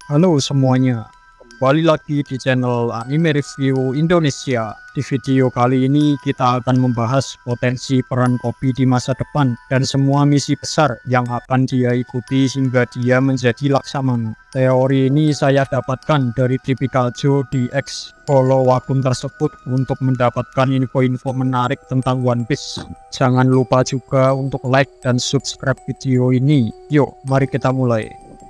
Halo semuanya, kembali lagi di channel Anime Review Indonesia. Di video kali ini kita akan membahas potensi peran Koby di masa depan dan semua misi besar yang akan dia ikuti hingga dia menjadi Laksamana. Teori ini saya dapatkan dari Typical Joe di X. Follow akun tersebut untuk mendapatkan info-info menarik tentang One Piece. Jangan lupa juga untuk like dan subscribe video ini. Yuk, mari kita mulai.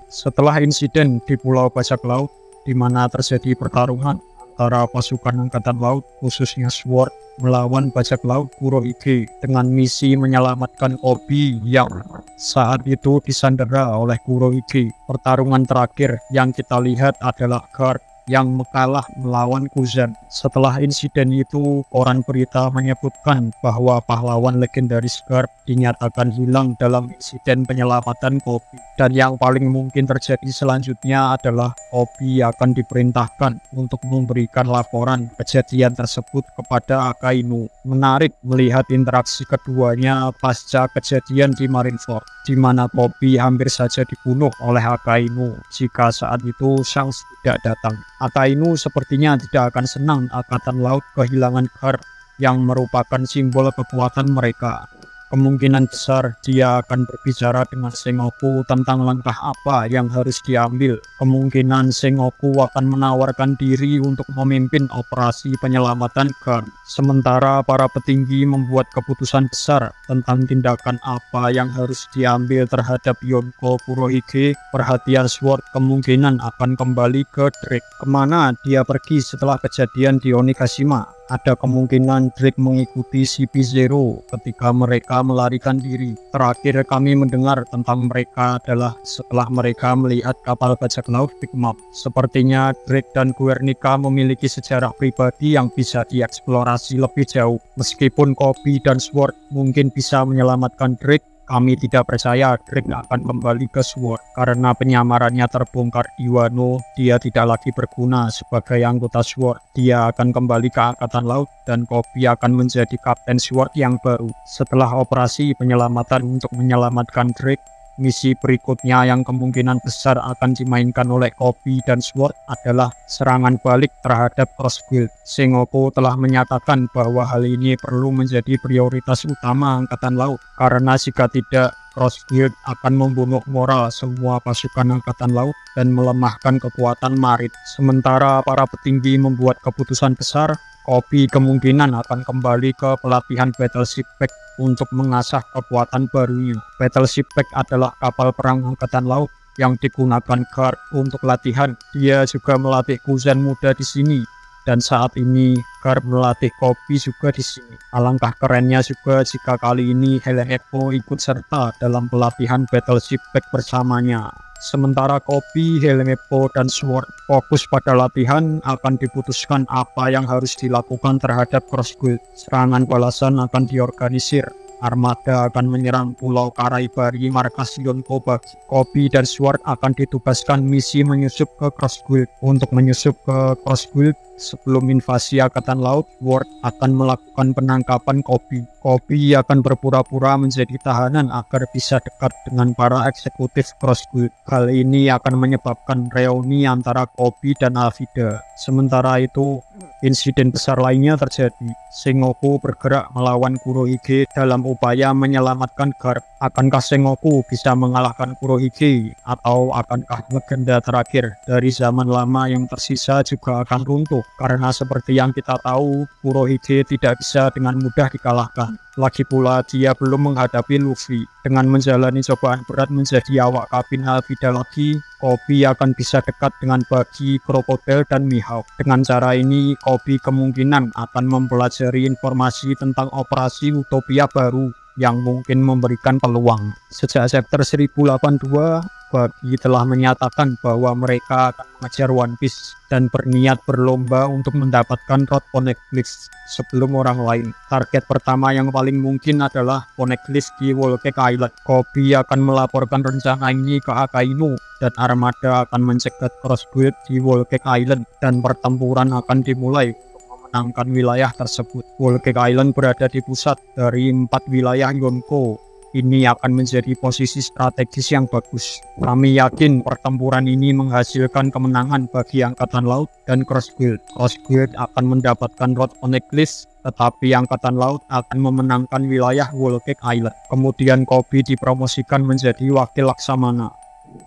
Setelah insiden di Pulau Bajak Laut, di mana terjadi pertarungan antara pasukan Angkatan Laut, khususnya SWORD, melawan Bajak Laut Kurohige dengan misi menyelamatkan Koby yang saat itu disandera oleh Kurohige. Pertarungan terakhir yang kita lihat adalah Garp yang kalah melawan Kuzan. Setelah insiden itu, koran berita menyebutkan bahwa pahlawan legendaris Garp dinyatakan hilang dalam insiden penyelamatan Koby. Dan yang paling mungkin terjadi selanjutnya adalah Koby akan diperintahkan untuk memberikan laporan kejadian tersebut kepada Akainu. Menarik melihat interaksi keduanya pasca kejadian di Marineford, di mana Koby hampir saja dibunuh oleh Akainu jika saat itu Shanks tidak datang. Akainu sepertinya tidak akan senang Angkatan Laut kehilangan Garp yang merupakan simbol kekuatan mereka. Kemungkinan besar dia akan berbicara dengan Sengoku tentang langkah apa yang harus diambil. Kemungkinan Sengoku akan menawarkan diri untuk memimpin operasi penyelamatan Garp. Sementara para petinggi membuat keputusan besar tentang tindakan apa yang harus diambil terhadap Yonko Kurohige. Perhatian SWORD kemungkinan akan kembali ke Drake. Kemana dia pergi setelah kejadian di Onigashima? Ada kemungkinan Drake mengikuti CP0 ketika mereka melarikan diri. Terakhir kami mendengar tentang mereka adalah setelah mereka melihat kapal bajak laut Big Mom. Sepertinya Drake dan Guernica memiliki sejarah pribadi yang bisa dieksplorasi lebih jauh. Meskipun Koby dan SWORD mungkin bisa menyelamatkan Drake, kami tidak percaya Drake akan kembali ke SWORD karena penyamarannya terbongkar di Wano. Dia tidak lagi berguna sebagai anggota SWORD. Dia akan kembali ke Angkatan Laut dan Koby akan menjadi Kapten SWORD yang baru. Setelah operasi penyelamatan untuk menyelamatkan Drake, misi berikutnya yang kemungkinan besar akan dimainkan oleh Koby dan SWORD adalah serangan balik terhadap Cross Guild. Sengoku telah menyatakan bahwa hal ini perlu menjadi prioritas utama Angkatan Laut, karena jika tidak, Cross Guild akan membunuh moral semua pasukan Angkatan Laut dan melemahkan kekuatan marit. Sementara para petinggi membuat keputusan besar, Koby kemungkinan akan kembali ke pelatihan Battleship Pack untuk mengasah kekuatan barunya. Battleship Pack adalah kapal perang Angkatan Laut yang digunakan Garp untuk latihan. Dia juga melatih Kuzan muda di sini, dan saat ini Garp melatih Koby juga di sini. Alangkah kerennya juga jika kali ini Helmeppo ikut serta dalam pelatihan Battleship Pack bersamanya. Sementara Koby, Helmeppo, dan SWORD fokus pada latihan, akan diputuskan apa yang harus dilakukan terhadap Cross Guild. Serangan balasan akan diorganisir. Armada akan menyerang Pulau Karaibari markas Yonko Bagi. Koby dan SWORD akan ditugaskan misi menyusup ke Cross Guild. Untuk menyusup ke Cross Guild sebelum invasi Angkatan Laut, SWORD akan melakukan penangkapan Koby. Koby akan berpura-pura menjadi tahanan agar bisa dekat dengan para eksekutif Cross Guild. Hal ini akan menyebabkan reuni antara Koby dan Alvida. Sementara itu, insiden besar lainnya terjadi. Sengoku bergerak melawan Kurohige dalam upaya menyelamatkan Garp. Akankah Sengoku bisa mengalahkan Kurohige, atau akankah legenda terakhir dari zaman lama yang tersisa juga akan runtuh? Karena seperti yang kita tahu, Kurohige tidak bisa dengan mudah dikalahkan. Lagi pula dia belum menghadapi Luffy. Dengan menjalani cobaan berat menjadi awak kabin Alvida lagi, Koby akan bisa dekat dengan Bagi, Crocodile, dan Mihawk. Dengan cara ini, Koby kemungkinan akan mempelajari informasi tentang operasi Utopia baru yang mungkin memberikan peluang. Sejak chapter 1082, Bagi telah menyatakan bahwa mereka akan mengejar One Piece dan berniat berlomba untuk mendapatkan Road Poneglyph sebelum orang lain. Target pertama yang paling mungkin adalah Poneglyph di Whole Cake Island. Koby akan melaporkan rencana ini ke Akainu dan armada akan mencegat Cross Guild di Whole Cake Island, dan pertempuran akan dimulai untuk memenangkan wilayah tersebut. Whole Cake Island berada di pusat dari 4 wilayah Yonko, Ini akan menjadi posisi strategis yang bagus. Kami yakin pertempuran ini menghasilkan kemenangan bagi Angkatan Laut dan Crossguard. Crossguard akan mendapatkan Road Necklace, tetapi Angkatan Laut akan memenangkan wilayah Whole Cake Island. Kemudian Koby dipromosikan menjadi wakil Laksamana.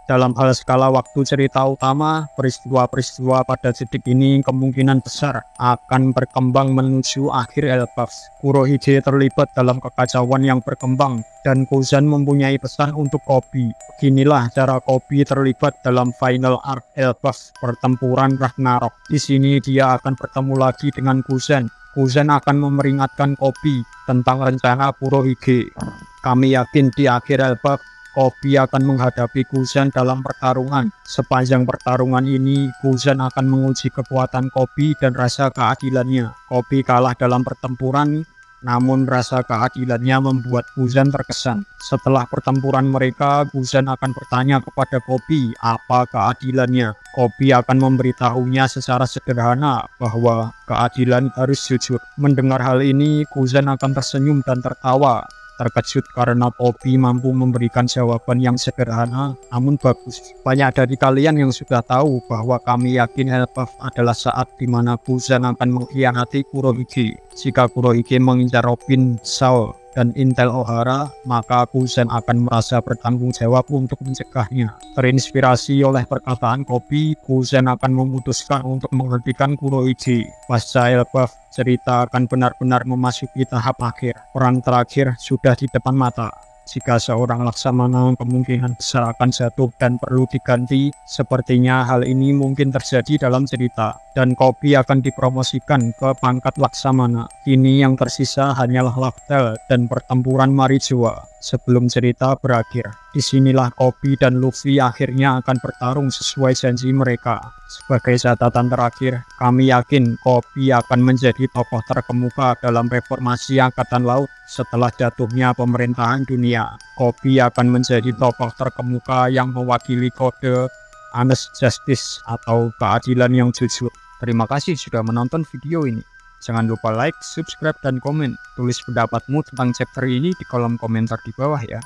Dalam hal skala waktu cerita utama, peristiwa-peristiwa pada titik ini kemungkinan besar akan berkembang menuju akhir Elbaf. Kurohige terlibat dalam kekacauan yang berkembang dan Kouzan mempunyai pesan untuk Koby. Beginilah cara Koby terlibat dalam final arc Elbaf, pertempuran Ragnarok. Di sini dia akan bertemu lagi dengan Kouzan. Kouzan akan memperingatkan Koby tentang rencana Kurohige. Kami yakin di akhir Elbaf Koby akan menghadapi Kouzan dalam pertarungan. Sepanjang pertarungan ini, Kouzan akan menguji kekuatan Koby dan rasa keadilannya. Koby kalah dalam pertempuran, namun rasa keadilannya membuat Kouzan terkesan. Setelah pertempuran mereka, Kouzan akan bertanya kepada Koby apa keadilannya. Koby akan memberitahunya secara sederhana bahwa keadilan harus jujur. Mendengar hal ini, Kouzan akan tersenyum dan tertawa. Terkejut karena Koby mampu memberikan jawaban yang sederhana namun bagus. Banyak dari kalian yang sudah tahu bahwa kami yakin Elbaf adalah saat di mana Kouzan akan mengkhianati Kurohige. Jika Kurohige mengincar Robin, Shaw, dan Intel O'Hara, maka Kouzan akan merasa bertanggung jawab untuk mencegahnya. Terinspirasi oleh perkataan Koby, Kouzan akan memutuskan untuk menghentikan Kurohige. Pasca Elbaf, cerita akan benar-benar memasuki tahap akhir. Perang terakhir sudah di depan mata. Jika seorang Laksamana kemungkinan besar akan jatuh dan perlu diganti, sepertinya hal ini mungkin terjadi dalam cerita, dan Koby akan dipromosikan ke pangkat Laksamana. Kini yang tersisa hanyalah Laughdale dan pertempuran Marijoa sebelum cerita berakhir. Disinilah Koby dan Luffy akhirnya akan bertarung sesuai janji mereka. Sebagai catatan terakhir, kami yakin Koby akan menjadi tokoh terkemuka dalam reformasi Angkatan Laut setelah jatuhnya pemerintahan dunia. Koby akan menjadi tokoh terkemuka yang mewakili kode Honest Justice atau keadilan yang jujur. Terima kasih sudah menonton video ini. Jangan lupa like, subscribe, dan komen. Tulis pendapatmu tentang chapter ini di kolom komentar di bawah ya.